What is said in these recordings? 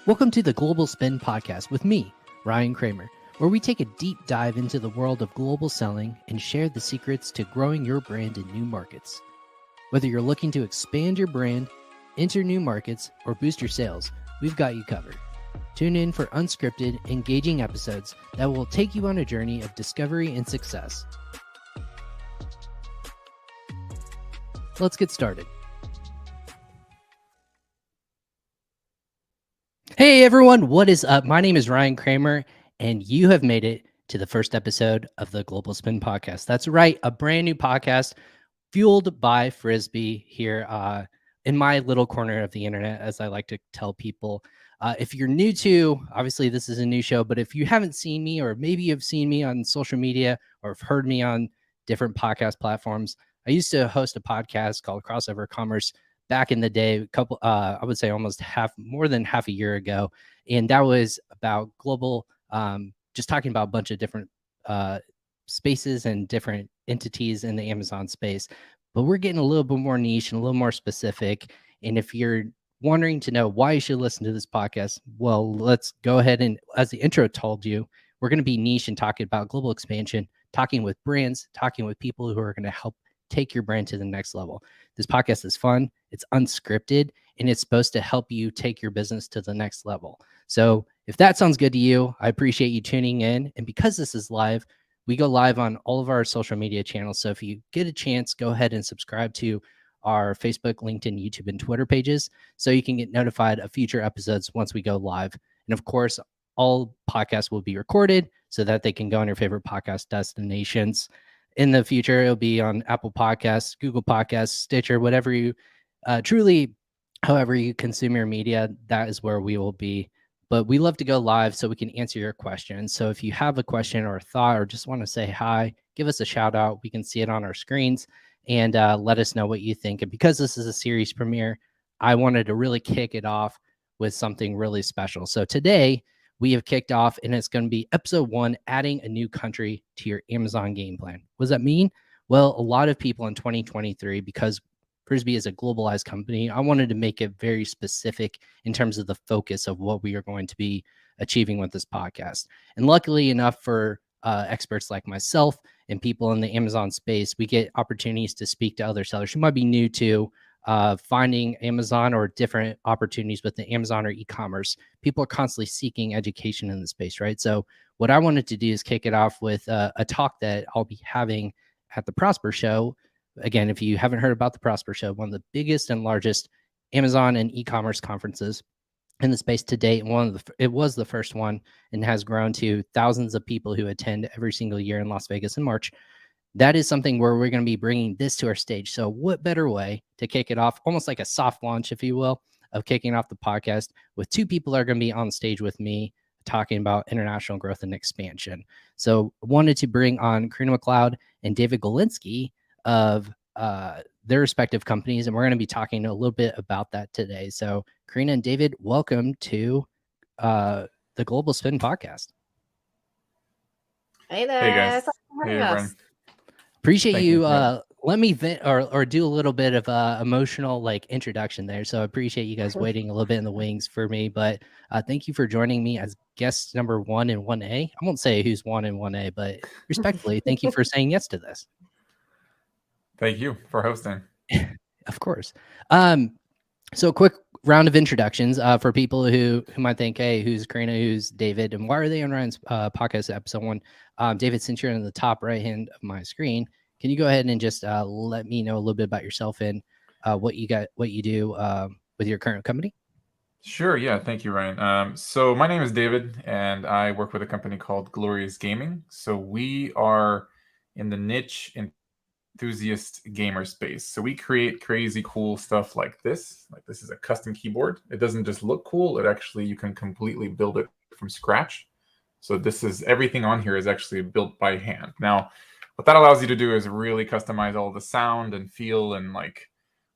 Welcome to the Global Spin Podcast with me, Ryan Kramer, where we take a deep dive into the world of global selling and share the secrets to growing your brand in new markets. Whether you're looking to expand your brand, enter new markets, or boost your sales, we've got you covered. Tune in for unscripted, engaging episodes that will take you on a journey of discovery and success. Let's get started. Hey everyone, what is up? My name is Ryan Kramer, and you have made it to the first episode of the Global Spin Podcast. That's right, a brand new podcast fueled by Frisbi here in my little corner of the internet, as I like to tell people. If you're new to, obviously this is a new show, but if you haven't seen me, or maybe you've seen me on social media or have heard me on different podcast platforms, I used to host a podcast called Crossover Commerce back in the day, I would say almost more than half a year ago. And that was about global, just talking about a bunch of different spaces and different entities in the Amazon space. But we're getting a little bit more niche and a little more specific. And if you're wondering to know why you should listen to this podcast, well, let's go ahead and, as the intro told you, we're going to be niche and talking about global expansion, talking with brands, talking with people who are going to help take your brand to the next level. This podcast is fun, it's unscripted, and it's supposed to help you take your business to the next level. So if that sounds good to you, I appreciate you tuning in. And because this is live, we go live on all of our social media channels. So if you get a chance, go ahead and subscribe to our Facebook, LinkedIn, YouTube, and Twitter pages so you can get notified of future episodes once we go live. And of course, all podcasts will be recorded so that they can go on your favorite podcast destinations. In the future, it'll be on Apple Podcasts, Google Podcasts, Stitcher, whatever you however you consume your media, that is where we will be. But we love to go live so we can answer your questions. So if you have a question or a thought or just want to say hi, give us a shout out. We can see it on our screens and let us know what you think. And because this is a series premiere, I wanted to really kick it off with something really special. So today we have kicked off, and it's going to be episode 1, adding a new country to your Amazon game plan. What does that mean? Well, a lot of people in 2023, because Frisbi is a globalized company, I wanted to make it very specific in terms of the focus of what we are going to be achieving with this podcast. And luckily enough for experts like myself and people in the Amazon space, we get opportunities to speak to other sellers who might be new to finding Amazon or different opportunities with the Amazon or e-commerce. People are constantly seeking education in the space, right? So what I wanted to do is kick it off with a talk that I'll be having at the Prosper Show. Again, if you haven't heard about the Prosper Show, one of the biggest and largest Amazon and e-commerce conferences in the space to date. It was the first one and has grown to thousands of people who attend every single year in Las Vegas in March. That is something where we're going to be bringing this to our stage. So what better way to kick it off, almost like a soft launch, if you will, of kicking off the podcast with two people that are going to be on stage with me talking about international growth and expansion. So I wanted to bring on Karina McLeod and David Golinsky of their respective companies, and we're going to be talking a little bit about that today. So Karina and David, welcome to the Global Spin Podcast. Hey there. Hey guys. Hey everyone. Appreciate you let me vent or do a little bit of emotional introduction there. So I appreciate you guys waiting a little bit in the wings for me. But thank you for joining me as guest number 1 and 1A. I won't say who's 1 and 1A, but respectfully, thank you for saying yes to this. Thank you for hosting. Of course. So a quick round of introductions for people who might think, hey, who's Karina, who's David, and why are they on Ryan's podcast episode 1? David, since you're in the top right hand of my screen, can you go ahead and just let me know a little bit about yourself and what you do with your current company? Sure. Yeah. Thank you, Ryan. So my name is David, and I work with a company called Glorious Gaming. So we are in the niche enthusiast gamer space. So we create crazy cool stuff like this. Like this is a custom keyboard. It doesn't just look cool. It actually, you can completely build it from scratch. So this is, everything on here is actually built by hand. Now, what that allows you to do is really customize all the sound and feel and like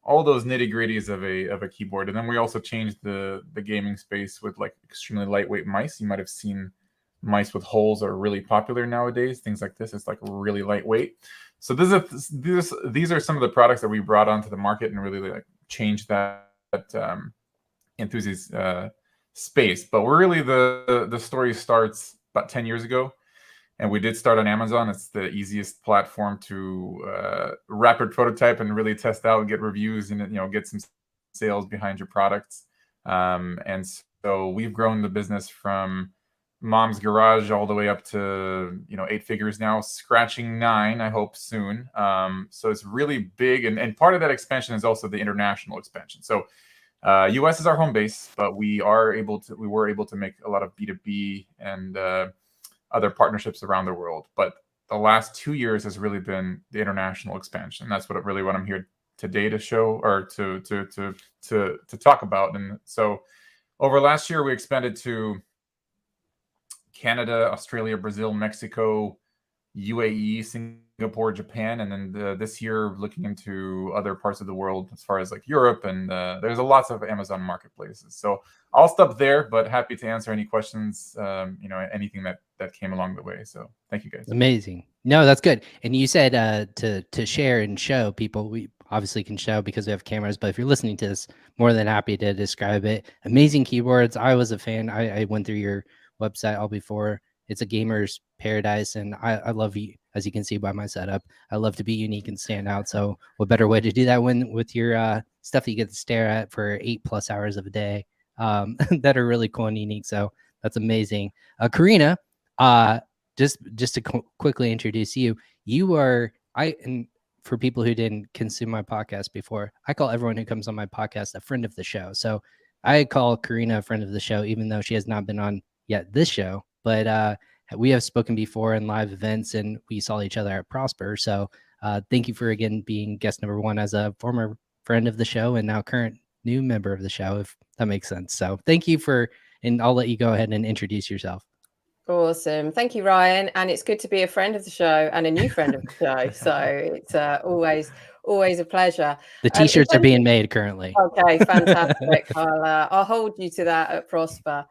all those nitty gritties of a keyboard. And then we also changed the gaming space with like extremely lightweight mice. You might have seen mice with holes are really popular nowadays. Things like this, it's like really lightweight. So these are some of the products that we brought onto the market and really like changed that enthusiast space. But we're really the story starts about 10 years ago, and we did start on Amazon. It's the easiest platform to rapid prototype and really test out, get reviews, and get some sales behind your products. And so we've grown the business from mom's garage all the way up to 8 figures now, scratching 9, I hope soon. So it's really big, and part of that expansion is also the international expansion. So US is our home base, but we were able to make a lot of B2B and other partnerships around the world. But the last 2 years has really been the international expansion. That's what I'm here today to show, or to talk about. And so over last year, we expanded to Canada, Australia, Brazil, Mexico, UAE, Singapore, Japan, and then this year looking into other parts of the world as far as like Europe, and there's lots of Amazon marketplaces. So I'll stop there, but happy to answer any questions, anything that came along the way. So thank you, guys. Amazing. No, that's good. And you said to share and show people. We obviously can show because we have cameras, but if you're listening to this, more than happy to describe it. Amazing keyboards. I was a fan. I went through your website all before. It's a gamer's paradise, and I love you, as you can see by my setup. I love to be unique and stand out. So what better way to do that when with your stuff that you get to stare at for 8+ hours of a day that are really cool and unique. So that's amazing. Karina, just to quickly introduce you, and for people who didn't consume my podcast before, I call everyone who comes on my podcast a friend of the show. So I call Karina a friend of the show, even though she has not been on yet this show. But we have spoken before in live events, and we saw each other at Prosper. So thank you for, again, being guest number 1 as a former friend of the show and now current new member of the show, if that makes sense. So thank you and I'll let you go ahead and introduce yourself. Awesome. Thank you, Ryan. And it's good to be a friend of the show and a new friend of the show. So it's always a pleasure. The t-shirts are being made currently. Okay, fantastic. I'll hold you to that at Prosper.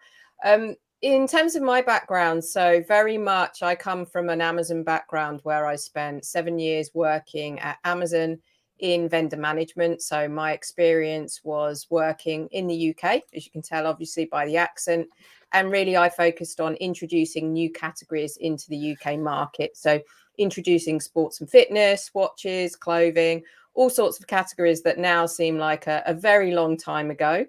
In terms of my background, so very much I come from an Amazon background where I spent 7 years working at Amazon in vendor management. So my experience was working in the UK, as you can tell, obviously, by the accent. And really, I focused on introducing new categories into the UK market. So introducing sports and fitness, watches, clothing, all sorts of categories that now seem like a very long time ago.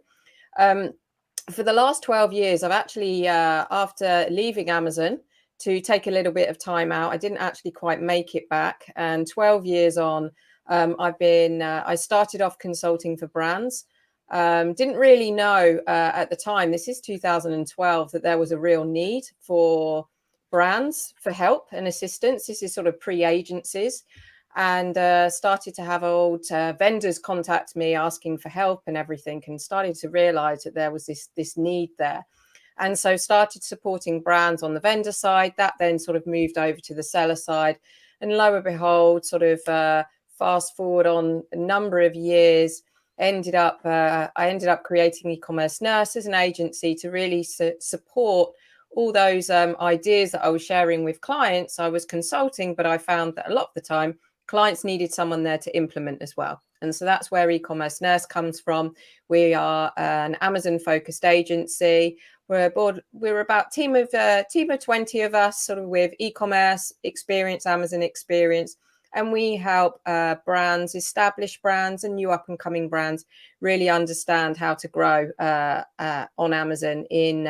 For the last 12 years, I've actually, after leaving Amazon to take a little bit of time out, I didn't actually quite make it back. And 12 years on, I started off consulting for brands. Didn't really know at the time, this is 2012, that there was a real need for brands for help and assistance. This is sort of pre-agencies. And started to have old vendors contact me asking for help and everything, and started to realize that there was this need there. And so started supporting brands on the vendor side. That then sort of moved over to the seller side. And lo and behold, sort of fast forward on a number of years, I ended up creating E-commerce Nurse as an agency to really support all those ideas that I was sharing with clients. I was consulting, but I found that a lot of the time, clients needed someone there to implement as well. And so that's where E-commerce Nurse comes from. We are an Amazon-focused agency. We're about team of 20 of us, sort of with e-commerce experience, Amazon experience. And we help brands, established brands and new up-and-coming brands really understand how to grow on Amazon in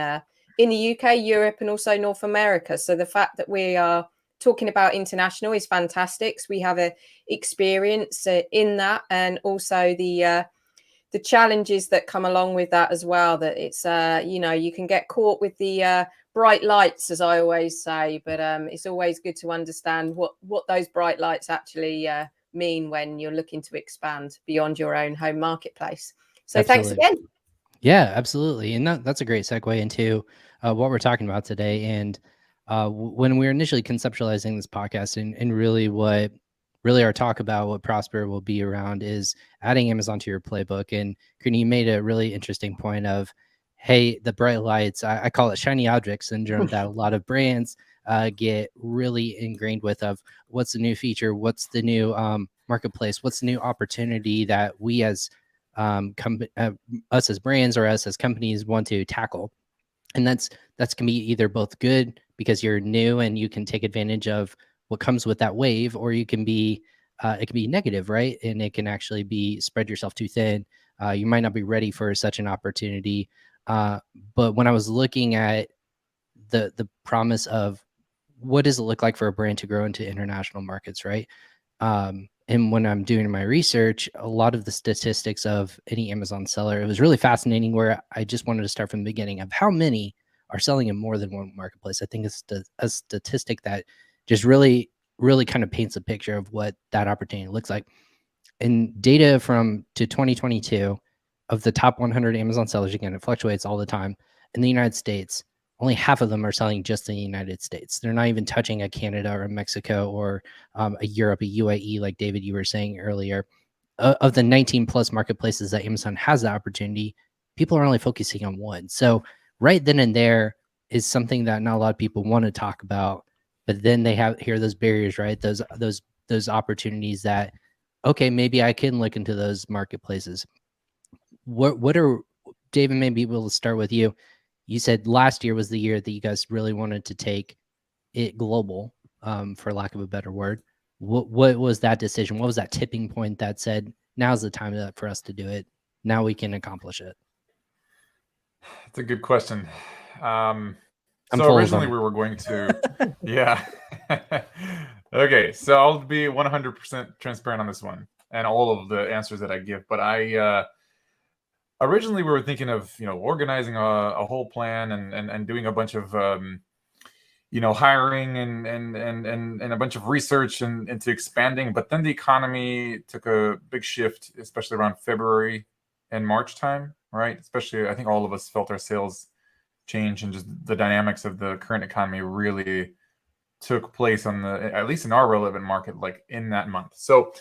the UK, Europe, and also North America. So the fact that we are talking about international is fantastic. So we have a experience in that, and also the challenges that come along with that as well. That it's you can get caught with the bright lights, as I always say, but it's always good to understand what those bright lights actually mean when you're looking to expand beyond your own home marketplace. So Absolutely. Thanks again. Yeah, absolutely. And that's a great segue into what we're talking about today. And when we were initially conceptualizing this podcast, and really our talk about what Prosper will be around is adding Amazon to your playbook. And Courtney, you made a really interesting point of, hey, the bright lights, I call it shiny object syndrome, that a lot of brands get really ingrained with, of what's the new feature, what's the new marketplace, what's the new opportunity that we as us as brands or us as companies want to tackle. And that's can be either both good because you're new and you can take advantage of what comes with that wave, or you can be it can be negative, right? And it can actually be spread yourself too thin. You might not be ready for such an opportunity. But when I was looking at the promise of what does it look like for a brand to grow into international markets, right? And when I'm doing my research, a lot of the statistics of any Amazon seller, it was really fascinating, where I just wanted to start from the beginning of how many are selling in more than one marketplace. I think it's a statistic that just really, really kind of paints a picture of what that opportunity looks like. And data from to 2022 of the top 100 Amazon sellers, again, it fluctuates all the time. In the United States, only half of them are selling just in the United States. They're not even touching a Canada or a Mexico or a Europe, a UAE, like David, you were saying earlier. Of the 19 plus marketplaces that Amazon has the opportunity, people are only focusing on one. So right then and there is something that not a lot of people want to talk about, but then they hear those barriers, right? Those opportunities that, okay, maybe I can look into those marketplaces. What are, David, maybe we'll start with you. You said last year was the year that you guys really wanted to take it global, for lack of a better word. What was that decision? What was that tipping point that said, now's the time for us to do it? Now we can accomplish it. It's a good question. I'm So full of originally them. we were going to, yeah. Okay, so I'll be 100% transparent on this one and all of the answers that I give. But originally we were thinking of, organizing a whole plan and doing a bunch of hiring and a bunch of research and into expanding. But then the economy took a big shift, especially around February and March time, right? Especially, I think all of us felt our sales change, and just the dynamics of the current economy really took place at least in our relevant market, like in that month. So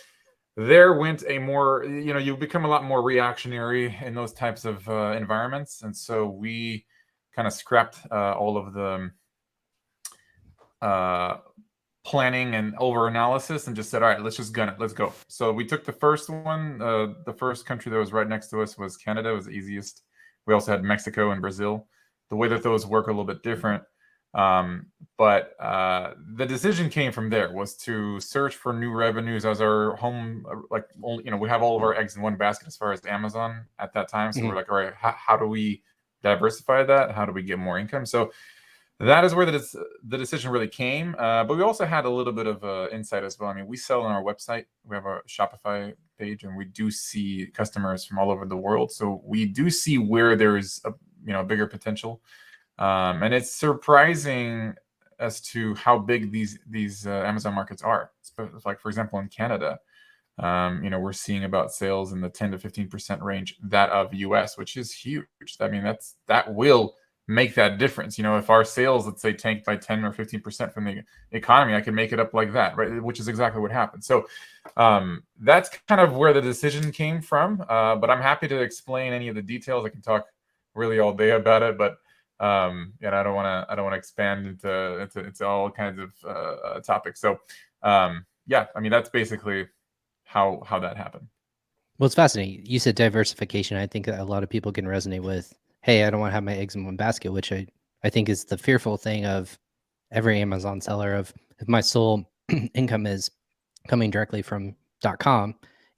there went a more, you become a lot more reactionary in those types of environments. And so we kind of scrapped all of the planning and over analysis and just said, all right, let's just gun it. Let's go. So we took the first one. The first country that was right next to us was Canada. It was the easiest. We also had Mexico and Brazil. The way that those work are a little bit different. But the decision came from there, was to search for new revenues as our home, we have all of our eggs in one basket as far as Amazon at that time. So we're like, all right, how do we diversify that? How do we get more income? So that is where the decision really came. But we also had a little bit of insight as well. I mean, we sell on our website. We have a Shopify page, and we do see customers from all over the world. So we do see where there's a bigger potential. And it's surprising as to how big these Amazon markets are. Like, for example, in Canada, we're seeing about sales in the 10 to 15% range, that of US, which is huge. I mean, that will make that difference. If our sales, let's say, tanked by 10 or 15% from the economy, I can make it up like that, right? Which is exactly what happened. So that's kind of where the decision came from. But I'm happy to explain any of the details. I can talk really all day about it, but I don't want to expand into all kinds of topics. So I mean, that's basically how that happened. Well, it's fascinating. You said diversification. I think that a lot of people can resonate with, hey, I don't want to have my eggs in one basket, which I think is the fearful thing of every Amazon seller, of if my sole income is coming directly from .com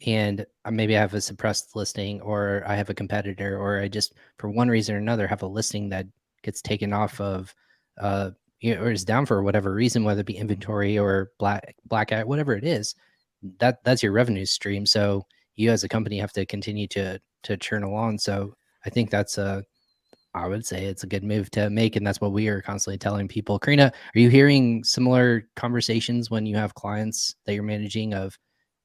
and maybe I have a suppressed listing, or I have a competitor, or I just, for one reason or another, have a listing that gets taken off of, or is down for whatever reason, whether it be inventory or black eye, whatever it is, that's your revenue stream. So you as a company have to continue to churn along. So I think I would say it's a good move to make, and that's what we are constantly telling people. Karina, are you hearing similar conversations when you have clients that you're managing? Of,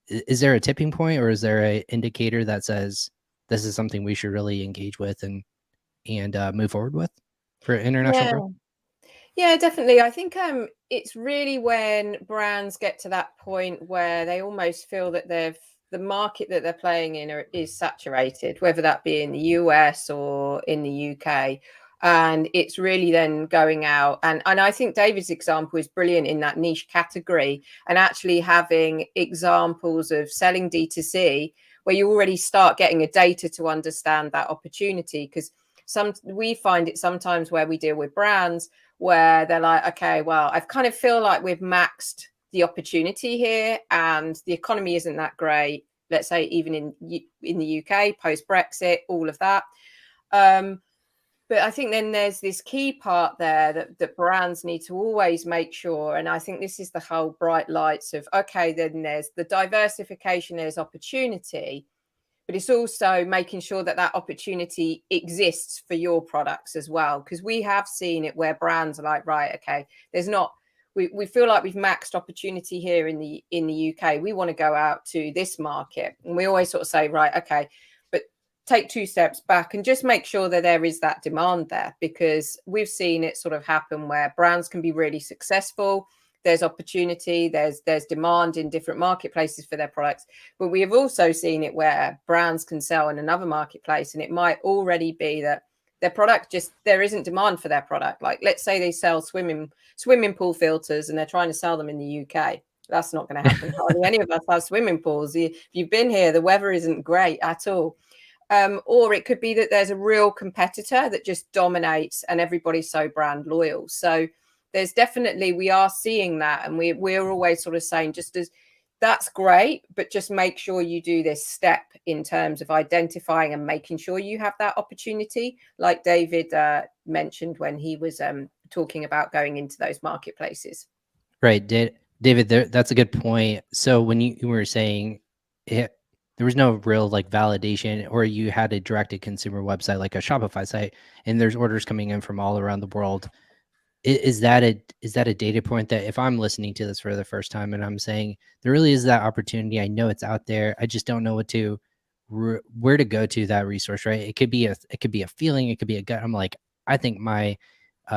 is there a tipping point, or is there an indicator that says this is something we should really engage with and move forward with for international growth? Yeah, definitely. I think it's really when brands get to that point where they almost feel that the market that they're playing in is saturated, whether that be in the US or in the UK. And it's really then going out. And I think David's example is brilliant in that niche category, and actually having examples of selling D2C where you already start getting a data to understand that opportunity. Because we find it sometimes where we deal with brands where they're like, okay, well, I kind of feel like we've maxed the opportunity here and the economy isn't that great. Let's say even in the UK, post-Brexit, all of that. But I think then there's this key part there that brands need to always make sure. And I think this is the whole bright lights of, okay, then there's the diversification, there's opportunity, but it's also making sure that that opportunity exists for your products as well. Because we have seen it where brands are like, right, okay, there's not, we feel like we've maxed opportunity here in the UK. We want to go out to this market. And we always sort of say, right, okay, but take 2 steps back and just make sure that there is that demand there, because we've seen it sort of happen where brands can be really successful. There's opportunity, there's demand in different marketplaces for their products. But we have also seen it where brands can sell in another marketplace and it might already be that their product just, there isn't demand for their product. Like, let's say they sell swimming pool filters and they're trying to sell them in the UK. That's not going to happen. Hardly any of us have swimming pools. If you've been here, the weather isn't great at all. Or it could be that there's a real competitor that just dominates and everybody's so brand loyal. So there's definitely, we are seeing that. And we're always sort of saying, just as that's great, but just make sure you do this step in terms of identifying and making sure you have that opportunity, like David mentioned when he was talking about going into those marketplaces. Right, David, that's a good point. So when you were saying it, there was no real like validation, or you had a direct-to-consumer website like a Shopify site, and there's orders coming in from all around the world. Is that a data point that if I'm listening to this for the first time and I'm saying there really is that opportunity, I know it's out there, I just don't know where to go to that resource, right? It could be a feeling, it could be a gut. I'm like, I think my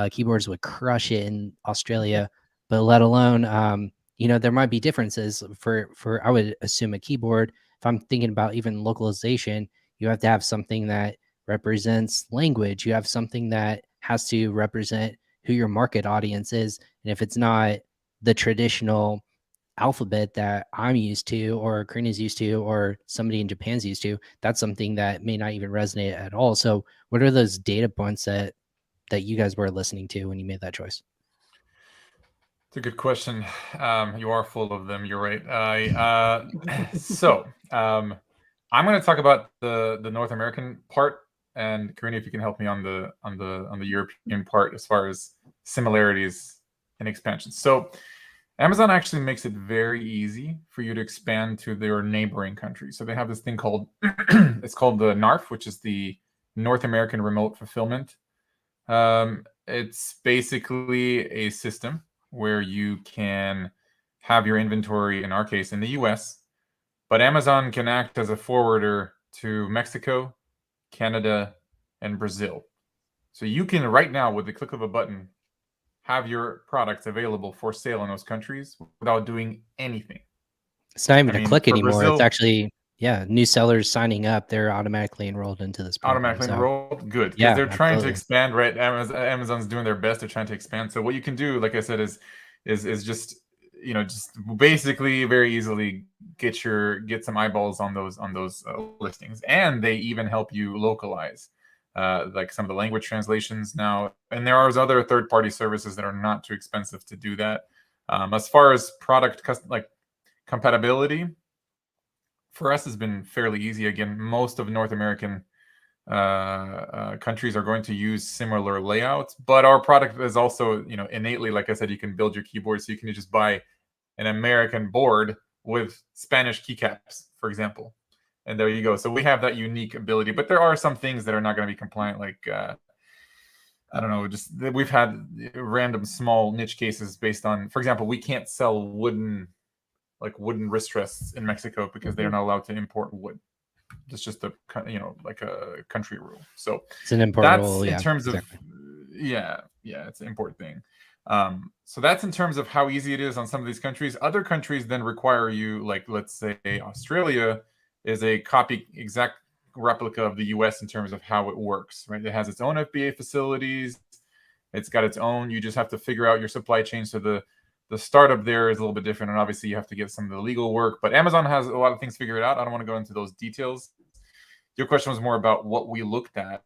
keyboards would crush it in Australia, but let alone, there might be differences for I would assume a keyboard. If I'm thinking about even localization, you have to have something that represents language. You have something that has to represent who your market audience is. And if it's not the traditional alphabet that I'm used to, or Karina's used to, or somebody in Japan's used to, that's something that may not even resonate at all. So what are those data points that you guys were listening to when you made that choice? It's a good question. You are full of them. You're right. I'm going to talk about the North American part, and Karina, if you can help me on the European part as far as similarities and expansion. So Amazon actually makes it very easy for you to expand to their neighboring countries. So they have this thing called it's called the NARF, which is the North American Remote Fulfillment. It's basically a system where you can have your inventory, in our case, in the US, but Amazon can act as a forwarder to Mexico, Canada, and Brazil. So you can right now, with the click of a button, have your products available for sale in those countries without doing anything. It's not even a click anymore. Brazil, it's actually, new sellers signing up, they're automatically enrolled into this program. Automatically enrolled? Good. Because they're trying to expand, right? Amazon's doing their best. They're trying to expand. So what you can do, like I said, is just just basically very easily get some eyeballs on those listings, and they even help you localize like some of the language translations now. And there are other third-party services that are not too expensive to do that. As far as product compatibility, for us has been fairly easy. Again, most of North American countries are going to use similar layouts, but our product is also, innately, like I said, you can build your keyboard, so you can just buy an American board with Spanish keycaps, for example, and there you go. So we have that unique ability, but there are some things that are not going to be compliant, like I don't know, just we've had random small niche cases based on, for example, we can't sell wooden wrist rests in Mexico because they're not allowed to import wood. It's just like a country rule. So it's an import rule. In terms of it's an import thing. So that's in terms of how easy it is on some of these countries. Other countries then require you, like let's say Australia is a exact replica of the US in terms of how it works, right? It has its own FBA facilities. It's got its own, you just have to figure out your supply chain. So the startup there is a little bit different, and obviously you have to get some of the legal work, but Amazon has a lot of things figured out. I don't want to go into those details. Your question was more about what we looked at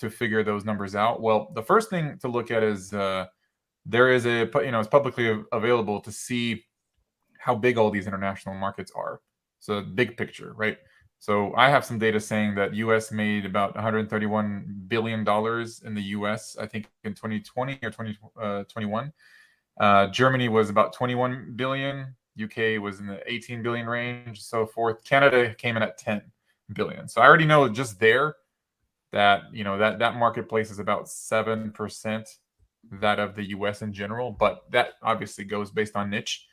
to figure those numbers out? Well, the first thing to look at is there is a, it's publicly available to see how big all these international markets are. So big picture, right? So I have some data saying that US made about $131 billion in the US, I think in 2020 or 2021. Germany was about 21 billion. UK was in the 18 billion range, so forth. Canada came in at 10 billion. So I already know just there that, that marketplace is about 7% that of the US in general, but that obviously goes based on niche.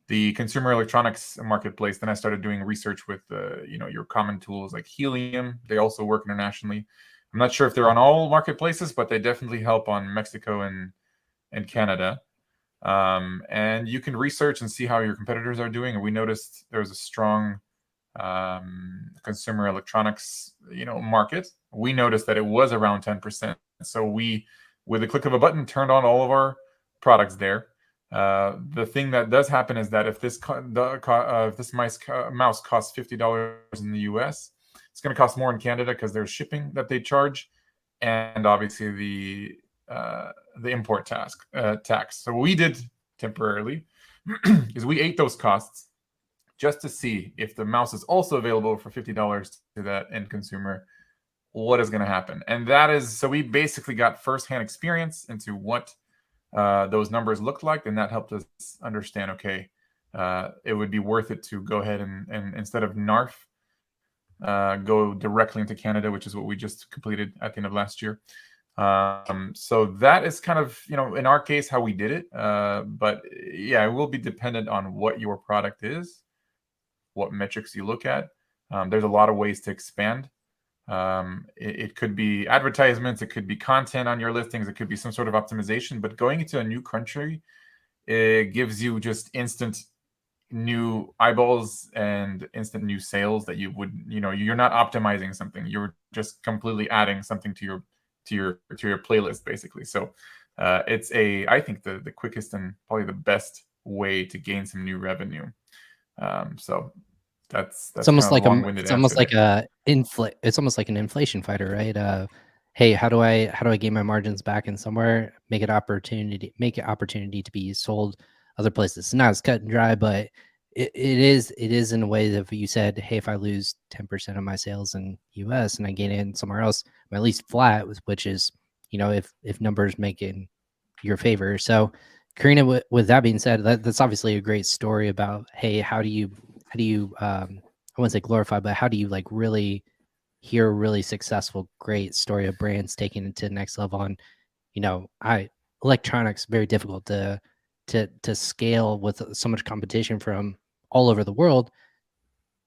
The consumer electronics marketplace, then I started doing research with your common tools like Helium. They also work internationally. I'm not sure if they're on all marketplaces, but they definitely help on Mexico and Canada. And you can research and see how your competitors are doing. And we noticed there was a strong consumer electronics market. We noticed that it was around 10%. So we, with a click of a button, turned on all of our products there. The thing that does happen is that if this mouse costs $50 in the US, it's going to cost more in Canada because there's shipping that they charge, and obviously the import tax. So what we did temporarily is we ate those costs just to see if the mouse is also available for $50 to that end consumer, what is going to happen. And that is, so we basically got firsthand experience into what those numbers looked like, and that helped us understand, okay, it would be worth it to go ahead and instead of NARF, go directly into Canada, which is what we just completed at the end of last year. So that is kind of, in our case, how we did it. But yeah, it will be dependent on what your product is, what metrics you look at. There's a lot of ways to expand. It could be advertisements, it could be content on your listings, it could be some sort of optimization. But going into a new country, it gives you just instant new eyeballs and instant new sales that you would, you're not optimizing something, you're just completely adding something to your playlist, basically. So it's I think the quickest and probably the best way to gain some new revenue. So that's it's almost like it's almost like it's almost like an inflation fighter, right? Hey, how do I gain my margins back in somewhere, make it opportunity to be sold other places? It's not as cut and dry, but it is in a way that if you said, hey, if I lose 10% of my sales in US and I gain it in somewhere else, I'm at least flat, which is, if numbers make it in your favor. So Karina, with that being said, that's obviously a great story about, hey, how do you I wouldn't say glorify, but how do you like really hear a really successful, great story of brands taking it to the next level on, electronics, very difficult to scale with so much competition from all over the world.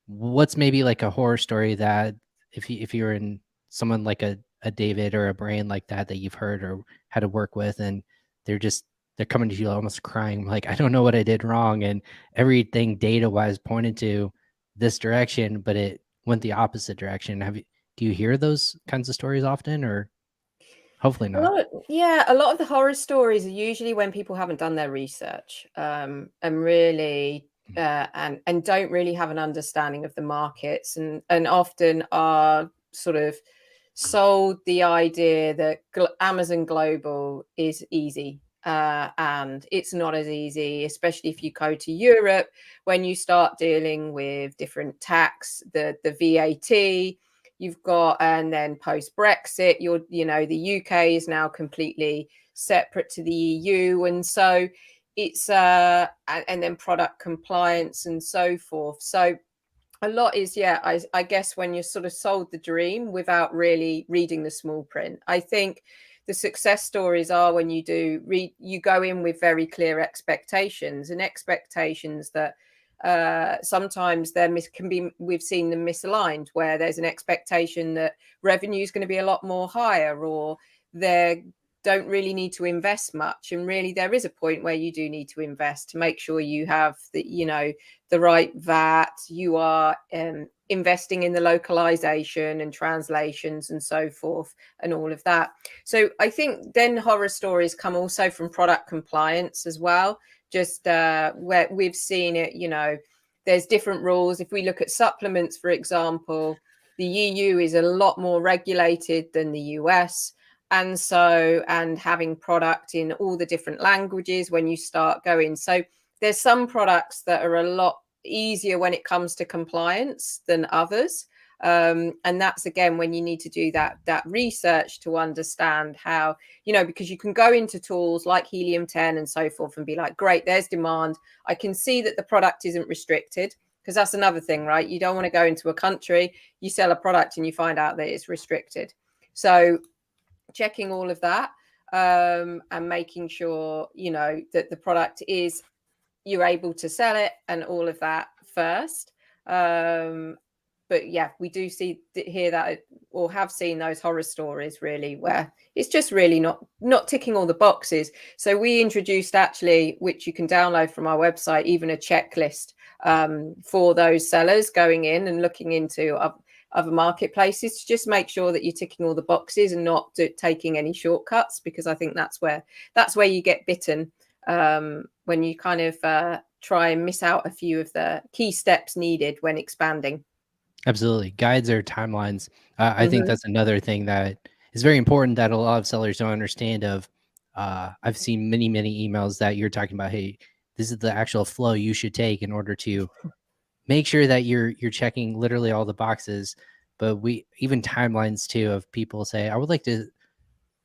What's maybe like a horror story that if you're in someone like a David or a brand like that you've heard or had to work with, and they're coming to you almost crying, like, I don't know what I did wrong, and everything data wise pointed to this direction, but it went the opposite direction. Do you hear those kinds of stories often, or hopefully not? A lot of the horror stories are usually when people haven't done their research, and really and don't really have an understanding of the markets, and often are sort of sold the idea that Amazon Global is easy. And it's not as easy, especially if you go to Europe, when you start dealing with different tax, the VAT you've got, and then post Brexit, the UK is now completely separate to the EU, and so it's and then product compliance and so forth. So a lot is, I guess, when you're sort of sold the dream without really reading the small print. I think the success stories are when you do read, you go in with very clear expectations, and expectations that sometimes we've seen them misaligned, where there's an expectation that revenue is going to be a lot more higher, or they don't really need to invest much, and really there is a point where you do need to invest to make sure you have the right VAT, you are investing in the localization and translations and so forth and all of that. So I think then horror stories come also from product compliance as well, just where we've seen it, there's different rules. If we look at supplements, for example, the EU is a lot more regulated than the US. And having product in all the different languages when you start going. So there's some products that are a lot easier when it comes to compliance than others. And that's again when you need to do that research to understand how, because you can go into tools like Helium 10 and so forth and be like, great, there's demand. I can see that the product isn't restricted, because that's another thing, right? You don't want to go into a country, you sell a product and you find out that it's restricted. So checking all of that, and making sure, that the product is, you're able to sell it and all of that first. But yeah, we do hear that, or have seen those horror stories really, where it's just really not ticking all the boxes. So we introduced, actually, which you can download from our website, even a checklist for those sellers going in and looking into other marketplaces, to just make sure that you're ticking all the boxes and not taking any shortcuts, because I think that's where you get bitten, when you kind of try and miss out a few of the key steps needed when expanding. Absolutely. Guides or timelines. I think that's another thing that is very important that a lot of sellers don't understand of. I've seen many emails that you're talking about, hey, this is the actual flow you should take in order to make sure that you're checking literally all the boxes. But we even timelines too, of people say, I would like to,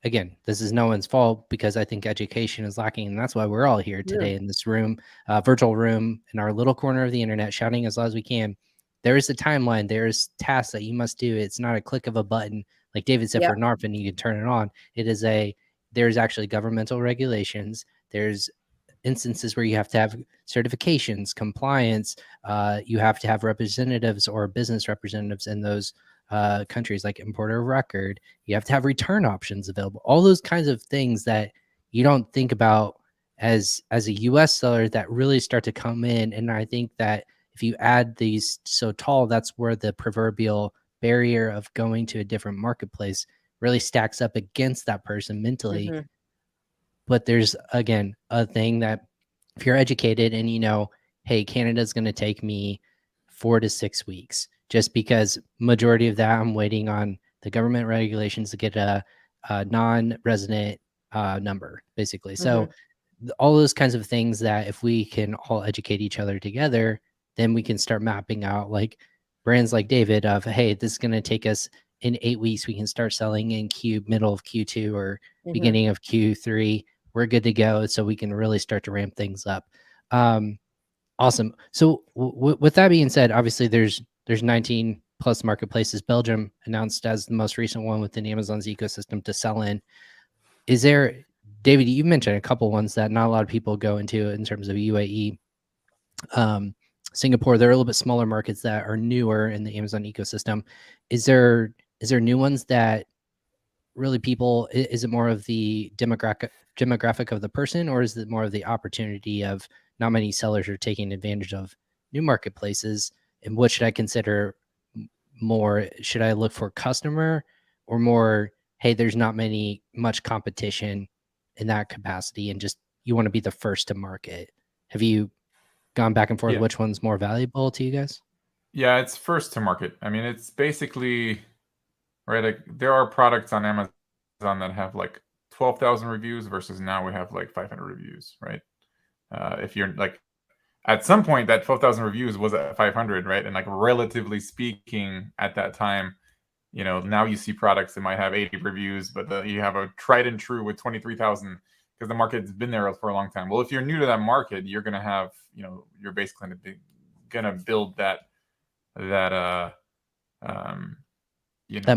again, this is no one's fault, because I think education is lacking, and that's why we're all here today in this room, virtual room, in our little corner of the internet, shouting as loud as we can. There is a timeline. There's tasks that you must do. It's not a click of a button, like David said, for NARP, and you can turn it on. There's actually governmental regulations. There's instances where you have to have certifications, compliance. You have to have representatives or business representatives in those countries, like importer of record. You have to have return options available. All those kinds of things that you don't think about as a US seller that really start to come in. And I think that if you add these so tall, that's where the proverbial barrier of going to a different marketplace really stacks up against that person mentally. But there's, again, a thing that if you're educated and hey, Canada's going to take me 4 to 6 weeks, just because majority of that I'm waiting on the government regulations to get a non-resident number, basically. So all those kinds of things that if we can all educate each other together, then we can start mapping out, like brands like David, of, hey, this is going to take us in 8 weeks. We can start selling in middle of Q2 or beginning of Q3. We're good to go. So we can really start to ramp things up. Awesome. So with that being said, obviously there's 19 plus marketplaces. Belgium announced as the most recent one within Amazon's ecosystem to sell in. Is there, David, you mentioned a couple ones that not a lot of people go into in terms of UAE. Singapore, they're a little bit smaller markets that are newer in the Amazon ecosystem. Is there new ones that really people, is it more of the demographic of the person, or is it more of the opportunity of not many sellers are taking advantage of new marketplaces? And what should I consider more? Should I look for customer, or more, hey, there's not much competition in that capacity, and just you want to be the first to market? Have you gone back and forth which one's more valuable to you guys? Yeah, it's first to market. I mean, it's basically, right, like there are products on Amazon that have like 12,000 reviews versus now we have like 500 reviews, right? If you're like, at some point that 12,000 reviews was at 500, right? And like, relatively speaking, at that time, now you see products that might have 80 reviews, but you have a tried and true with 23,000, because the market's been there for a long time. Well, if you're new to that market, you're going to have, you're basically going to build that that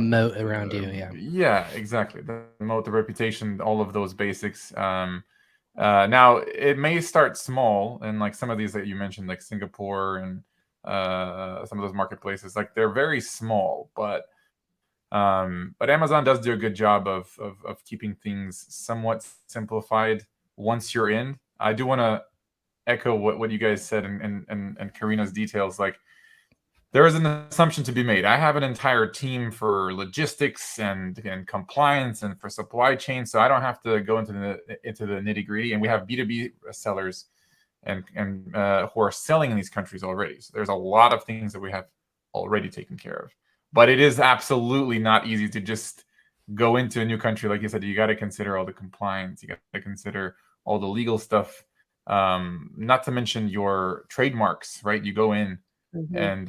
moat around you. Yeah, exactly. The moat, the reputation, all of those basics. Now it may start small, and like some of these that you mentioned, like Singapore and some of those marketplaces, like they're very small, but Amazon does do a good job of keeping things somewhat simplified once you're in. I do want to echo what you guys said, and Karina's details. Like, there is an assumption to be made. I have an entire team for logistics and compliance and for supply chain, so I don't have to go into the nitty gritty. And we have B2B sellers and who are selling in these countries already. So there's a lot of things that we have already taken care of. But it is absolutely not easy to just go into a new country. Like you said, you got to consider all the compliance. You got to consider all the legal stuff. Not to mention your trademarks, right? You go in, and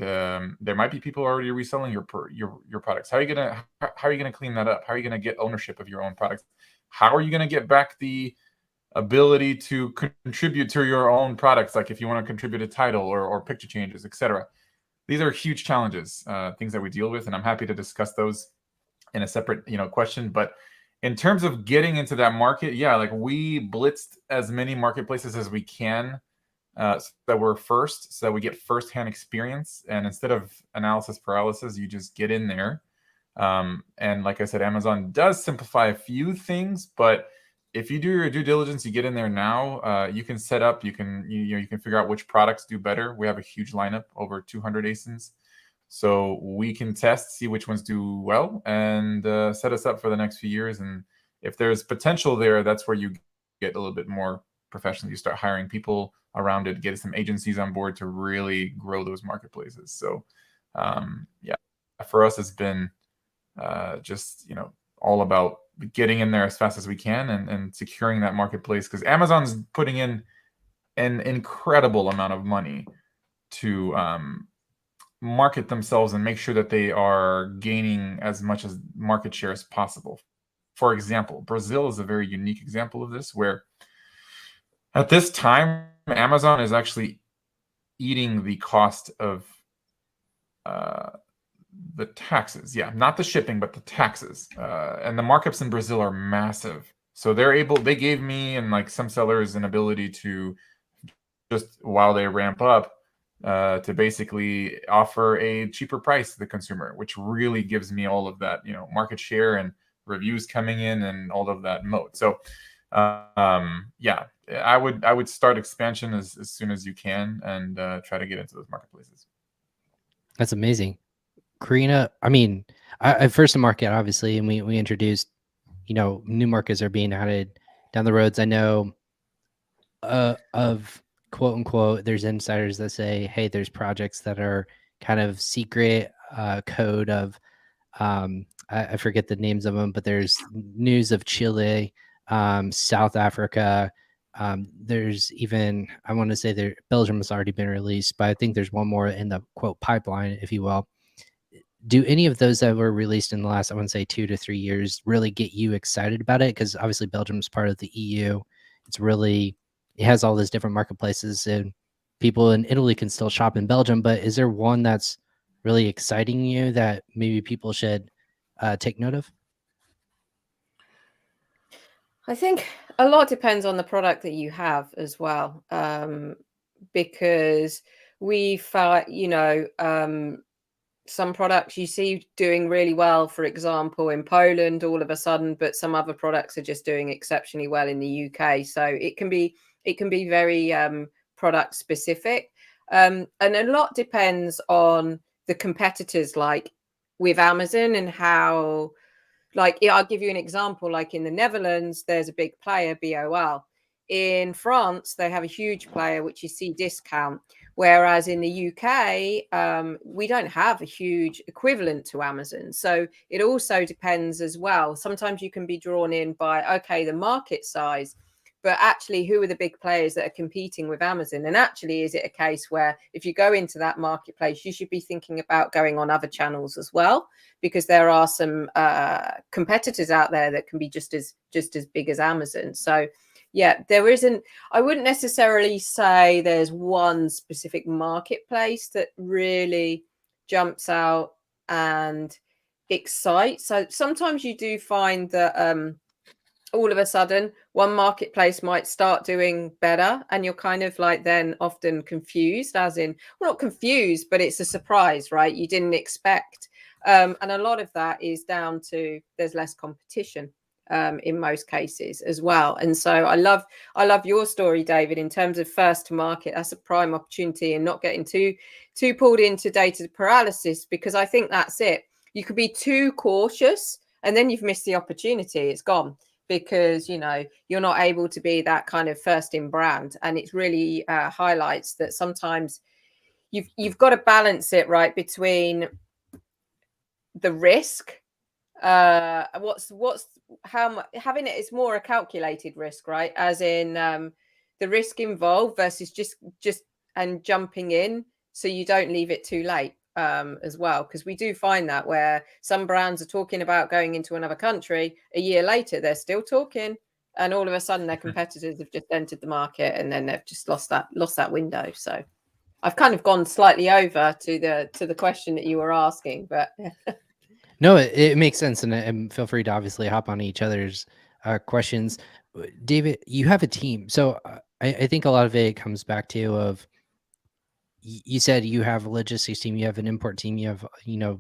there might be people already reselling your products. How are you gonna clean that up? How are you gonna get ownership of your own products? How are you gonna get back the ability to contribute to your own products, like if you want to contribute a title or picture changes, etc.? These are huge challenges, things that we deal with, and I'm happy to discuss those in a separate question. But in terms of getting into that market, yeah, like we blitzed as many marketplaces as we can, so that we're first, so that we get firsthand experience, and instead of analysis paralysis, you just get in there. And like I said, Amazon does simplify a few things, but if you do your due diligence, you get in there now, you can set up, you can figure out which products do better. We have a huge lineup, over 200 ASINs. So we can test, see which ones do well, and set us up for the next few years. And if there's potential there, that's where you get a little bit more professional. You start hiring people around it, get some agencies on board to really grow those marketplaces. So yeah, for us, it's been just all about getting in there as fast as we can and securing that marketplace, because Amazon's putting in an incredible amount of money to market themselves and make sure that they are gaining as much as market share as possible. For example, Brazil is a very unique example of this, where at this time Amazon is actually eating the cost of the taxes. Yeah, not the shipping, but the taxes. And the markups in Brazil are massive. So they gave me and like some sellers an ability to, just while they ramp up, to basically offer a cheaper price to the consumer, which really gives me all of that, market share and reviews coming in and all of that moat. So yeah, I would start expansion as soon as you can, and try to get into those marketplaces. That's amazing. Karina, I mean, I first to market, obviously, and we introduced, new markets are being added down the roads. I know of quote unquote, there's insiders that say, hey, there's projects that are kind of secret code of, I forget the names of them, but there's news of Chile, South Africa. There's even, I want to say Belgium has already been released, but I think there's one more in the quote pipeline, if you will. Do any of those that were released in the last, I want to say 2 to 3 years, really get you excited about it? Because obviously Belgium is part of the EU. It has all those different marketplaces, and people in Italy can still shop in Belgium. But is there one that's really exciting you that maybe people should take note of? I think a lot depends on the product that you have as well, because we found, some products you see doing really well, for example, in Poland all of a sudden, but some other products are just doing exceptionally well in the UK. So it can be very product specific. And a lot depends on the competitors, like with Amazon, and how, like, I'll give you an example. Like in the Netherlands, there's a big player, BOL. In France, they have a huge player, which is Cdiscount. Whereas in the UK, we don't have a huge equivalent to Amazon. So it also depends as well. Sometimes you can be drawn in by, okay, the market size, but actually who are the big players that are competing with Amazon? And actually, is it a case where if you go into that marketplace, you should be thinking about going on other channels as well? Because there are some competitors out there that can be just as big as Amazon. So yeah, I wouldn't necessarily say there's one specific marketplace that really jumps out and excites. So sometimes you do find that all of a sudden one marketplace might start doing better, and you're kind of like then often confused, as in, well, not confused, but it's a surprise, right? You didn't expect. And a lot of that is down to there's less competition in most cases as well. And so I love your story, David, in terms of first to market. That's a prime opportunity, and not getting too pulled into data paralysis, because I think that's it. You could be too cautious and then you've missed the opportunity. It's gone, because you're not able to be that kind of first in brand. And it really highlights that sometimes you've got to balance it, right, between the risk. What's how much having it is more a calculated risk, right? As in the risk involved versus just and jumping in, so you don't leave it too late as well, because we do find that where some brands are talking about going into another country, a year later they're still talking, and all of a sudden their competitors have just entered the market, and then they've just lost that window. So I've kind of gone slightly over to the question that you were asking, but No, it makes sense, and feel free to obviously hop on each other's questions. David, you have a team, so I think a lot of it comes back to of you said you have a logistics team, you have an import team, you have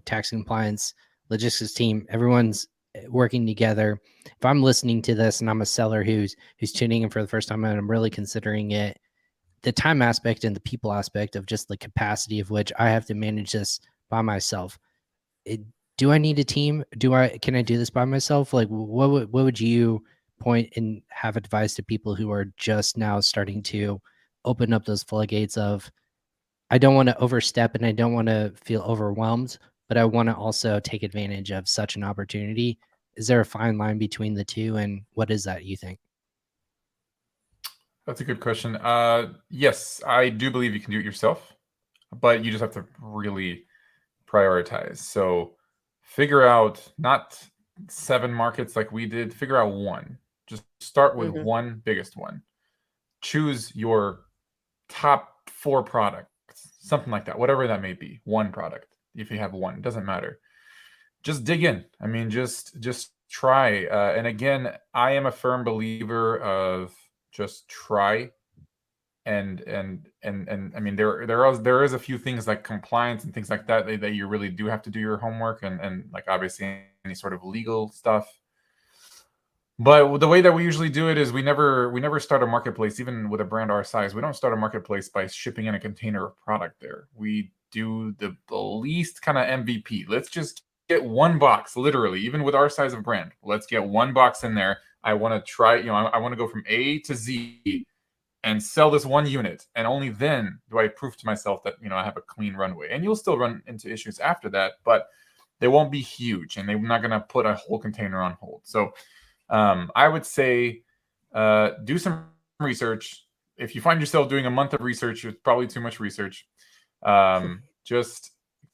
tax compliance, logistics team. Everyone's working together. If I'm listening to this and I'm a seller who's tuning in for the first time and I'm really considering it, the time aspect and the people aspect of just the capacity of which I have to manage this by myself. Do I need a team? Can I do this by myself? Like, what would you point and have advice to people who are just now starting to open up those floodgates of, I don't want to overstep and I don't want to feel overwhelmed, but I want to also take advantage of such an opportunity? Is there a fine line between the two, and what is that, you think? That's a good question. Yes, I do believe you can do it yourself, but you just have to really prioritize. So figure out not 7 markets like we did, figure out one. Just start with one biggest one. Choose your top 4 products, something like that, whatever that may be. One product, if you have one, it doesn't matter. Just dig in. I mean, just try. And again, I am a firm believer of just try. And I mean, there is a few things like compliance and things like that that you really do have to do your homework, and like obviously any sort of legal stuff. But the way that we usually do it is we never start a marketplace, even with a brand our size. We don't start a marketplace by shipping in a container of product there. We do the least kind of MVP. Let's just get one box, literally, even with our size of brand. Let's get one box in there. I want to try, I want to go from A to Z and sell this one unit, and only then do I prove to myself that I have a clean runway. And you'll still run into issues after that, but they won't be huge, and they're not going to put a whole container on hold. So I would say do some research. If you find yourself doing a month of research, it's probably too much research. Just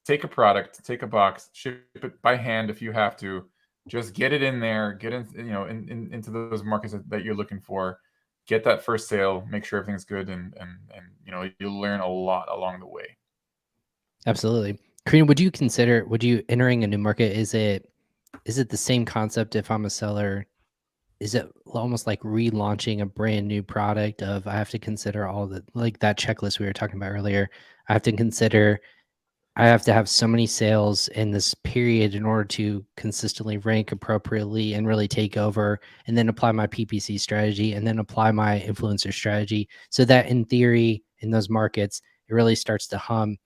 take a product, take a box, ship it by hand if you have to. Just get it in there, get in, into those markets that you're looking for. Get that first sale, make sure everything's good, and you'll learn a lot along the way. Absolutely. Karina, would you entering a new market, is it the same concept if I'm a seller? Is it almost like relaunching a brand new product of, I have to consider all the, like that checklist we were talking about earlier? I have to consider, I have to have so many sales in this period in order to consistently rank appropriately and really take over, and then apply my PPC strategy, and then apply my influencer strategy, so that in theory, in those markets, it really starts to hum.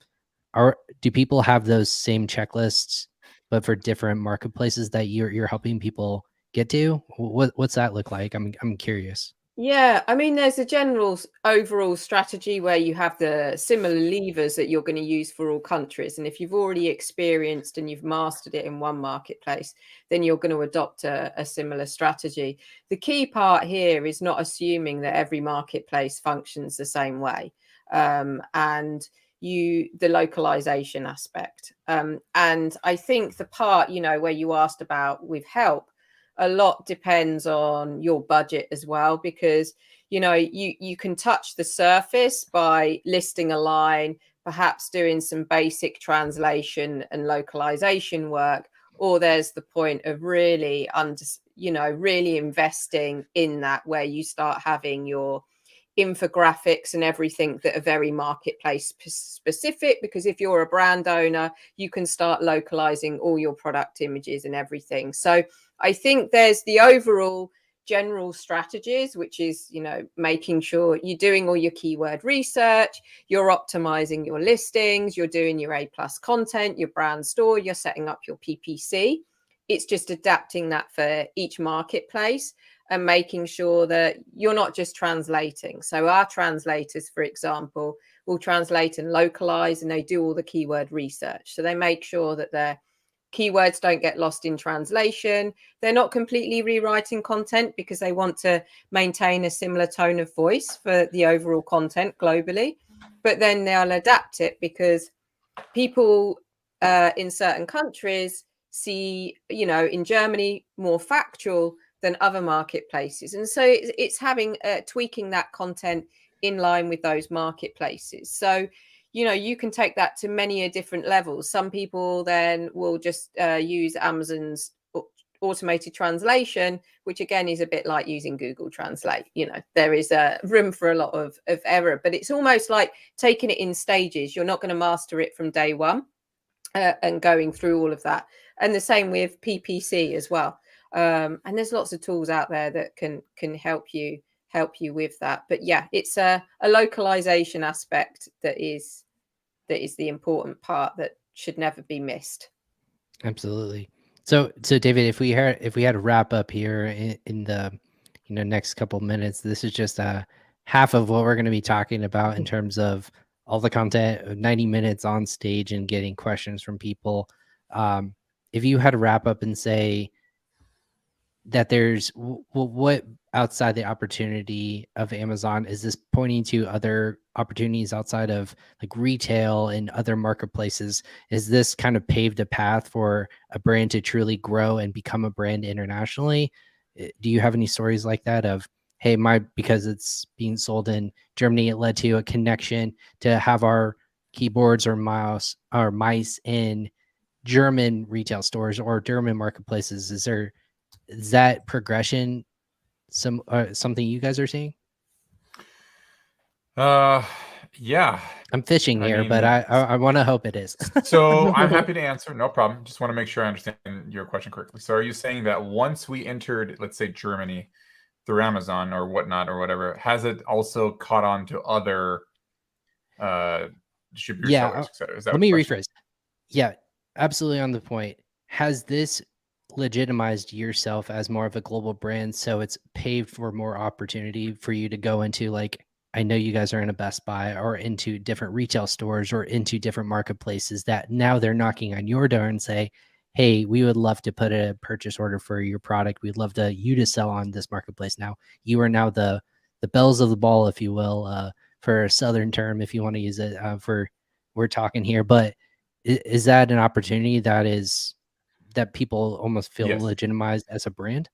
Do people have those same checklists, but for different marketplaces that you're helping people get to? What's that look like? I'm curious. Yeah, I mean, there's a general overall strategy where you have the similar levers that you're going to use for all countries. And if you've already experienced and you've mastered it in one marketplace, then you're going to adopt a similar strategy. The key part here is not assuming that every marketplace functions the same way. And the localization aspect. And I think the part, where you asked about with help, a lot depends on your budget as well, because you can touch the surface by listing a line, perhaps doing some basic translation and localization work, or there's the point of really really investing in that, where you start having your infographics and everything that are very marketplace specific, because if you're a brand owner, you can start localizing all your product images and everything. So I think there's the overall general strategies, which is making sure you're doing all your keyword research, you're optimizing your listings, you're doing your A+ content, your brand store, you're setting up your PPC. It's just adapting that for each marketplace and making sure that you're not just translating. So our translators, for example, will translate and localize, and they do all the keyword research. So they make sure that they're keywords don't get lost in translation. They're not completely rewriting content because they want to maintain a similar tone of voice for the overall content globally. But then they'll adapt it because people in certain countries see, in Germany, more factual than other marketplaces. And so it's having tweaking that content in line with those marketplaces. So, you can take that to many different levels. Some people then will just use Amazon's automated translation, which again is a bit like using Google Translate. There is a room for a lot of error, but it's almost like taking it in stages. You're not going to master it from day one and going through all of that. And the same with PPC as well. And there's lots of tools out there that can help you with that. But yeah, it's a localization aspect that is the important part that should never be missed. Absolutely. So David, if we had to wrap up here in the next couple minutes, this is just half of what we're going to be talking about in terms of all the content, 90 minutes on stage and getting questions from people. If you had to wrap up and say that there's what outside the opportunity of Amazon, is this pointing to other opportunities outside of like retail and other marketplaces? Is this kind of paved a path for a brand to truly grow and become a brand internationally? Do you have any stories like that of, hey, because it's being sold in Germany, it led to a connection to have our keyboards or mice in German retail stores or German marketplaces? Is that progression something you guys are seeing? Yeah. I'm fishing here, but I want to hope it is. So I'm happy to answer. No problem. Just want to make sure I understand your question correctly. So are you saying that once we entered, let's say, Germany through Amazon or whatnot or whatever, has it also caught on to other distributor sellers, et cetera? Is that let me rephrase. Yeah, absolutely on the point. Has this legitimized yourself as more of a global brand, so it's paved for more opportunity for you to go into, like, I know you guys are in a Best Buy or into different retail stores or into different marketplaces that now they're knocking on your door and say, hey, we would love to put a purchase order for your product. We'd love you to sell on this marketplace. Now you are now the bells of the ball, if you will, for a Southern term, if you want to use it, we're talking here. But is that an opportunity that people almost feel legitimized as a brand?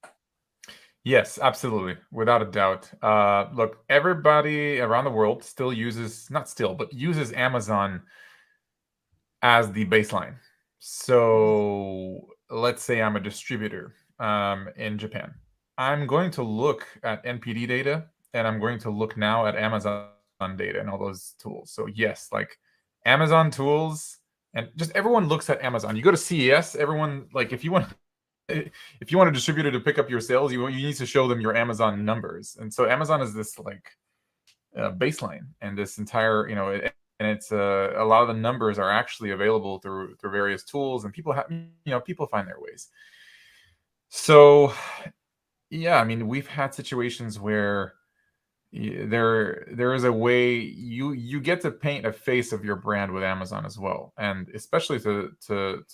Yes, absolutely. Without a doubt. Look, everybody around the world still uses Amazon as the baseline. So let's say I'm a distributor in Japan. I'm going to look at NPD data, and I'm going to look now at Amazon data and all those tools. So yes, like Amazon tools, and just everyone looks at Amazon. You go to CES, everyone, like, if you want a distributor to pick up your sales, you need to show them your Amazon numbers. And so Amazon is this like baseline, and this entire, and it's a lot of the numbers are actually available through various tools, and people people find their ways. So yeah, I mean, we've had situations where there is a way you get to paint a face of your brand with Amazon as well, and especially to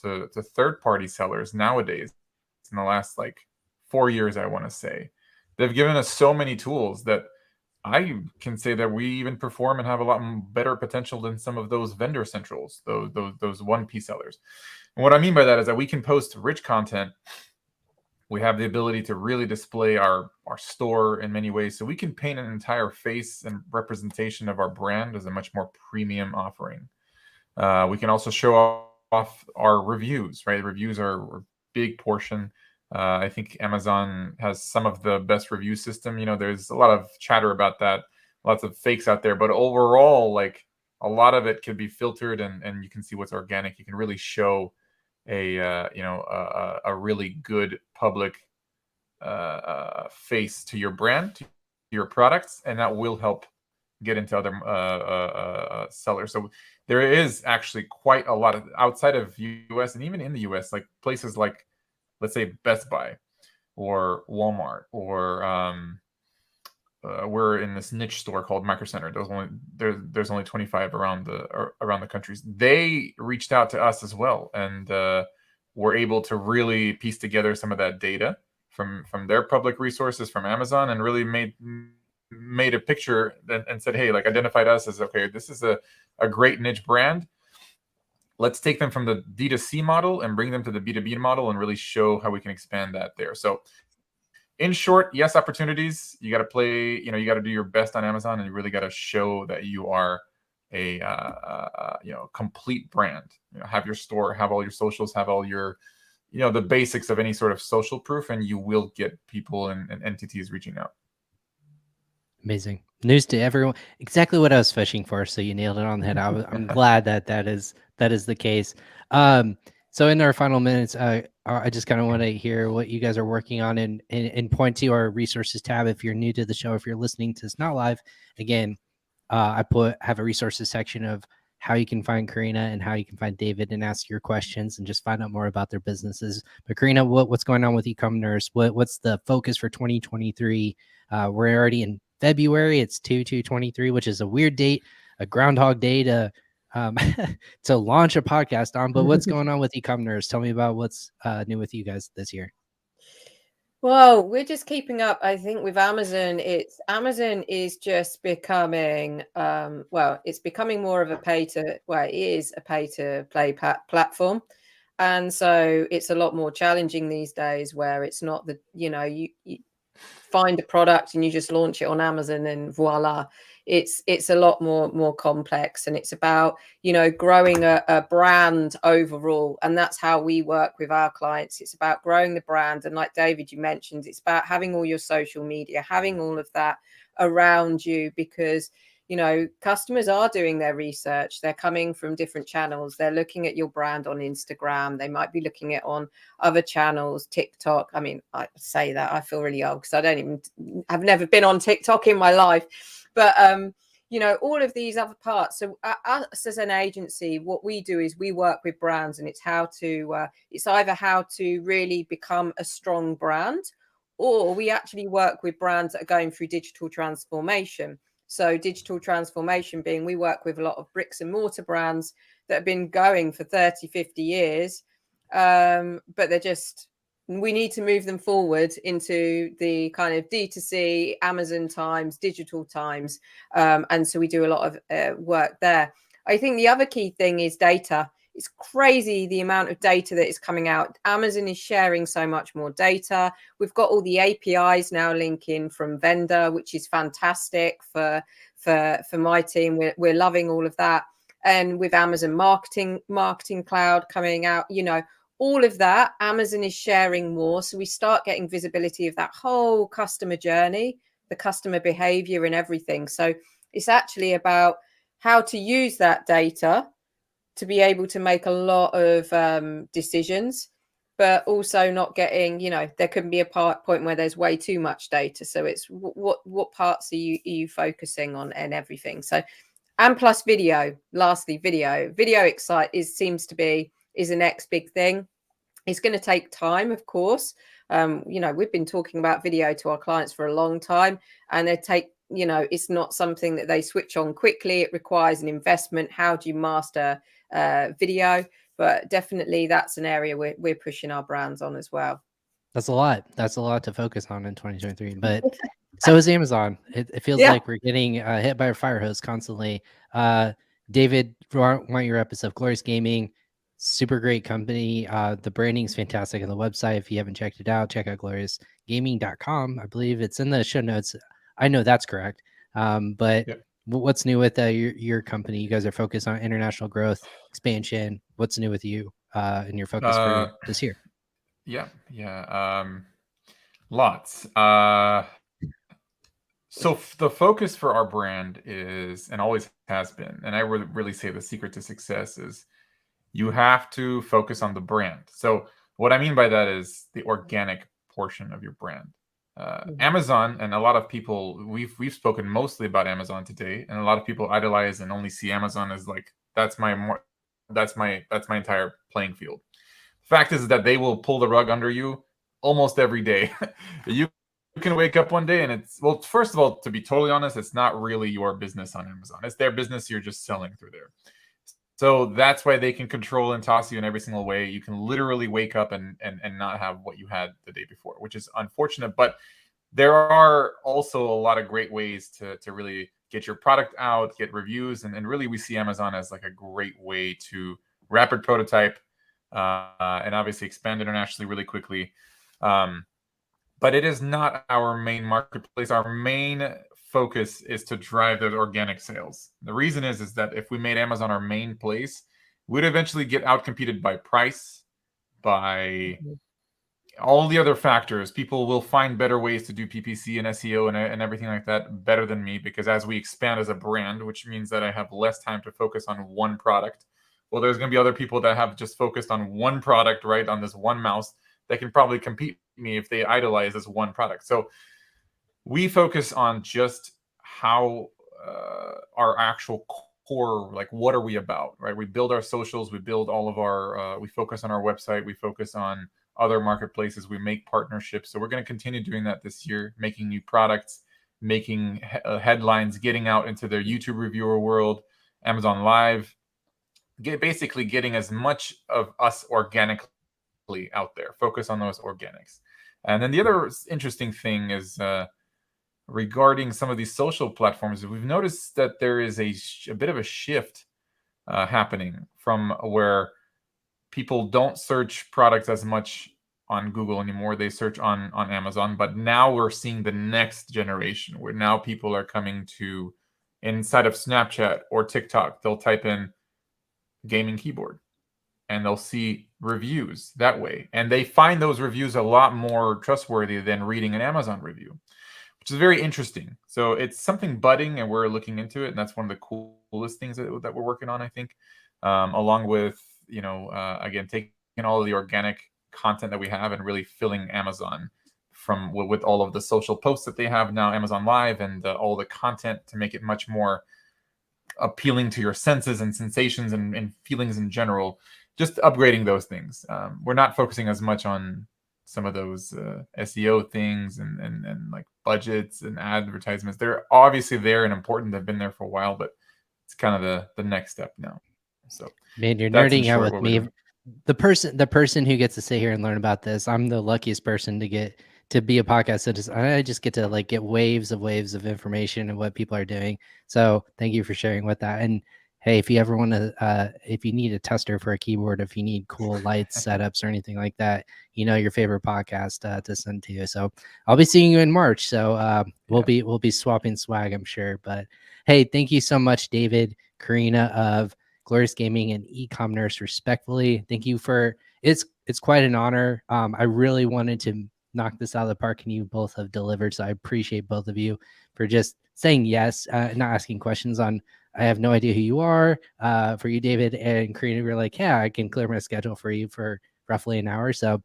third-party sellers nowadays. In the last like 4 years, I want to say, they've given us so many tools that I can say that we even perform and have a lot better potential than some of those vendor centrals, those 1P sellers. And what I mean by that is that we can post rich content. We have the ability to really display our store in many ways. So we can paint an entire face and representation of our brand as a much more premium offering. We can also show off our reviews, right? Reviews are a big portion. I think Amazon has some of the best review system. There's a lot of chatter about that, lots of fakes out there, but overall, like, a lot of it could be filtered, and you can see what's organic. You can really show a really good public face to your brand, to your products, and that will help get into other sellers. So there is actually quite a lot of, outside of US and even in the US, like places like, let's say, Best Buy or Walmart, or we're in this niche store called Micro Center. There's only 25 around the countries. They reached out to us as well, and were able to really piece together some of that data from their public resources from Amazon, and really made a picture and said, hey, like identified us as, okay, this is a great niche brand. Let's take them from the D2C model and bring them to the B2B model and really show how we can expand that there. So in short, yes, opportunities. You got to play, you got to do your best on Amazon, and you really got to show that you are a complete brand. Have your store, have all your socials, have all your, the basics of any sort of social proof, and you will get people and entities reaching out. Amazing news to everyone. Exactly what I was fishing for. So you nailed it on the head. I'm glad that is the case. So in our final minutes, I just kind of want to hear what you guys are working on, and point to our resources tab. If you're new to the show, if you're listening to this not live, again, I have a resources section of how you can find Karina and how you can find David and ask your questions and just find out more about their businesses. But Karina, what's going on with Ecom Nurse? What's the focus for 2023? We're already in February. It's 2/2/23, which is a weird date, a Groundhog Day to to launch a podcast on. But what's going on with Ecom Nurse? Tell me about what's new with you guys this year. Well, we're just keeping up. I think with Amazon, Amazon is just becoming it's becoming more of it is a pay to play platform. And so it's a lot more challenging these days, where it's not you find a product and you just launch it on Amazon and voila. It's a lot more complex, and it's about growing a brand overall, and that's how we work with our clients. It's about growing the brand, and like David, you mentioned, it's about having all your social media, having all of that around you, because customers are doing their research. They're coming from different channels. They're looking at your brand on Instagram. They might be looking at on other channels, TikTok. I mean, I say that I feel really old because I've never been on TikTok in my life, but all of these other parts. So us as an agency, what we do is we work with brands, and it's either how to really become a strong brand, or we actually work with brands that are going through digital transformation. So digital transformation being, we work with a lot of bricks and mortar brands that have been going for 30, 50 years. But we need to move them forward into the kind of D2C, Amazon times, digital times. And so we do a lot of work there. I think the other key thing is data. It's crazy the amount of data that is coming out. Amazon is sharing so much more data. We've got all the APIs now linking from vendor, which is fantastic for my team. We're loving all of that. And with Amazon Marketing Cloud coming out, all of that, Amazon is sharing more. So we start getting visibility of that whole customer journey, the customer behavior and everything. So it's actually about how to use that data to be able to make a lot of decisions, but also not getting, there can be a point where there's way too much data. So it's what parts are you focusing on and everything. So, and plus video, lastly, video seems to be the next big thing. It's going to take time, of course. We've been talking about video to our clients for a long time, and it's not something that they switch on quickly. It requires an investment. How do you master video? But definitely that's an area we're pushing our brands on as well. That's a lot to focus on in 2023, but so is Amazon. It feels like we're getting hit by a fire hose constantly. David, want your episode, Glorious Gaming, super great company. The branding is fantastic on the website. If you haven't checked it out, check out gloriousgaming.com. I believe it's in the show notes. I know that's correct. But what's new with your company? You guys are focused on international growth, expansion. What's new with you and your focus for this year? Lots. So the focus for our brand is, and always has been, and I would really say the secret to success is you have to focus on the brand. So what I mean by that is the organic portion of your brand. Amazon, and a lot of people, we've spoken mostly about Amazon today, and a lot of people idolize and only see Amazon as like that's my entire playing field. Fact is that they will pull the rug under you almost every day. You can wake up one day and it's, well, first of all, to be totally honest, it's not really your business on Amazon. It's their business. You're just selling through there. So that's why they can control and toss you in every single way. You can literally wake up and not have what you had the day before, which is unfortunate. But there are also a lot of great ways to really get your product out, get reviews, and really we see Amazon as like a great way to rapid prototype and obviously expand internationally really quickly. But it is not our main marketplace. Our main focus is to drive those organic sales. The reason is that if we made Amazon our main place, we'd eventually get outcompeted by price, by all the other factors. People will find better ways to do PPC and SEO and everything like that better than me, because as we expand as a brand, which means that I have less time to focus on one product, well, there's going to be other people that have just focused on one product, right, on this one mouse, that can probably compete me if they idolize this one product. So we focus on just how our actual core, like what are we about, right? We build our socials, we build all of our, we focus on our website, we focus on other marketplaces, we make partnerships. So we're going to continue doing that this year, making new products, making headlines, getting out into their YouTube reviewer world, Amazon Live, basically getting as much of us organically out there, focus on those organics. And then the other interesting thing is regarding some of these social platforms, we've noticed that there is a bit of a shift happening from where people don't search products as much on Google anymore. They search on Amazon. But now we're seeing the next generation where now people are coming to, inside of Snapchat or TikTok, they'll type in gaming keyboard and they'll see reviews that way. And they find those reviews a lot more trustworthy than reading an Amazon review, which is very interesting. So it's something budding and we're looking into it. And that's one of the coolest things that we're working on, I think, along with, again, taking all of the organic content that we have and really filling Amazon with all of the social posts that they have now, Amazon Live, and all the content to make it much more appealing to your senses and sensations and feelings in general. Just upgrading those things. We're not focusing as much on some of those SEO things and like budgets and advertisements. They're obviously there and important. They've been there for a while, but it's kind of the next step now. So, man, you're nerding out with me. The person who gets to sit here and learn about this, I'm the luckiest person to get to be a podcast citizen. I just get to like get waves of information and what people are doing. So thank you for sharing with that. And hey, if you ever want to, if you need a tester for a keyboard, if you need cool lights, setups, or anything like that, your favorite podcast to send to you. So I'll be seeing you in March. So we'll be swapping swag, I'm sure. But hey, thank you so much, David, Karina of Glorious Gaming and Ecom Nurse, respectfully. Thank you for it's quite an honor. I really wanted to knock this out of the park, and you both have delivered. So I appreciate both of you for just saying yes, not asking questions on. I have no idea who you are. For you, David and Karina, we were like, yeah, I can clear my schedule for you for roughly an hour. So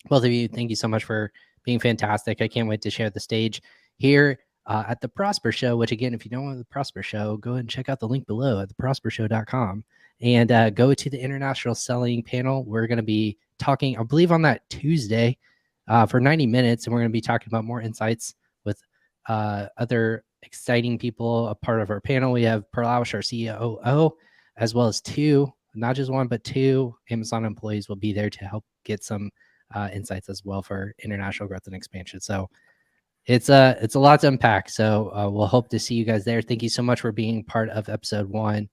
both of you, thank you so much for being fantastic. I can't wait to share the stage here at the Prosper Show, which again, if you don't know the Prosper Show, go ahead and check out the link below at theprospershow.com and go to the International Selling Panel. We're going to be talking, I believe, on that Tuesday for 90 minutes, and we're going to be talking about more insights with other exciting people. A part of our panel, we have Perlawish, our CEO, as well as not just one, but two Amazon employees will be there to help get some insights as well for international growth and expansion. So it's a lot to unpack. So we'll hope to see you guys there. Thank you so much for being part of episode 1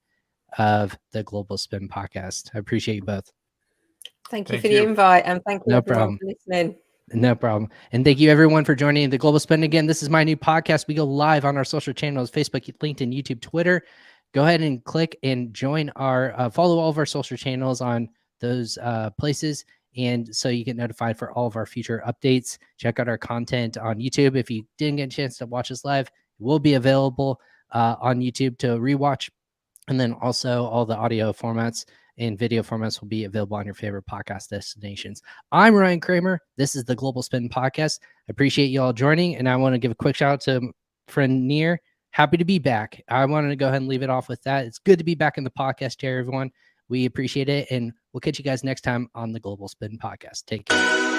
of the Global Spin podcast. I appreciate you both. Thank you for the invite, and thank you everyone for listening. No problem. And thank you everyone for joining the Global Spin. Again, this is my new podcast. We go live on our social channels, Facebook, LinkedIn, YouTube, Twitter. Go ahead and click and join our, follow all of our social channels on those places. And so you get notified for all of our future updates. Check out our content on YouTube. If you didn't get a chance to watch us live, it will be available on YouTube to rewatch. And then also all the audio formats and video formats will be available on your favorite podcast destinations. I'm Ryan Kramer. This is the Global Spin podcast. I appreciate you all joining. And I want to give a quick shout out to friend Neer. Happy to be back. I wanted to go ahead and leave it off with that. It's good to be back in the podcast chair, everyone. We appreciate it. And we'll catch you guys next time on the Global Spin podcast. Take care.